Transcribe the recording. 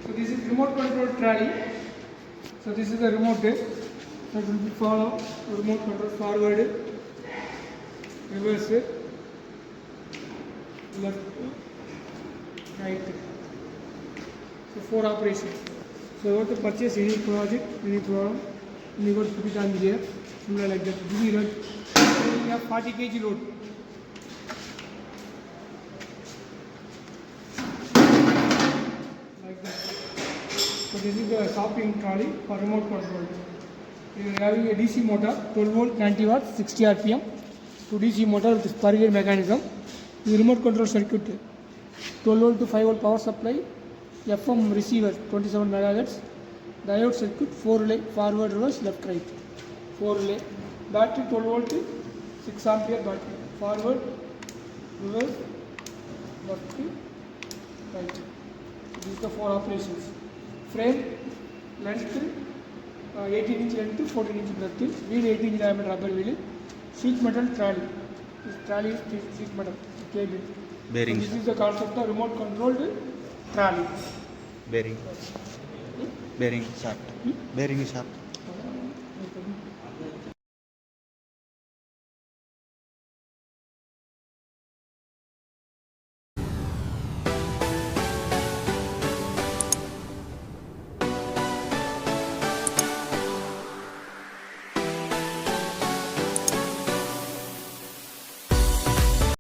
So this is remote control trolley. So this is the remote. So it will be follow remote control forward, reverse, left, right. So 4 operations. So you want to purchase any project, any problem, and you got to put it on here. Similar like that. This is load. We have 40 kg load. Like that. So this is the shopping trolley for remote control. We are having a DC motor, 12 volt, 90 watts, 60 RPM. To DC motor with spur gear mechanism. The remote control circuit, 12 volt to 5 volt power supply. FM receiver 27 MHz, diode circuit 4 relay, forward, reverse, left, right, 4 relay, battery 12 volt, 6 ampere battery, forward, reverse, left, right. These are the 4 operations. Frame length 18 inch length, 14 inch breadth, wheel 18 inch diameter rubber wheel, sheet metal trolley. This trolley is sheet metal cable. Bearings. So this is the concept of remote controlled trolley. Bearing. Bearing shaft. Bearing shaft.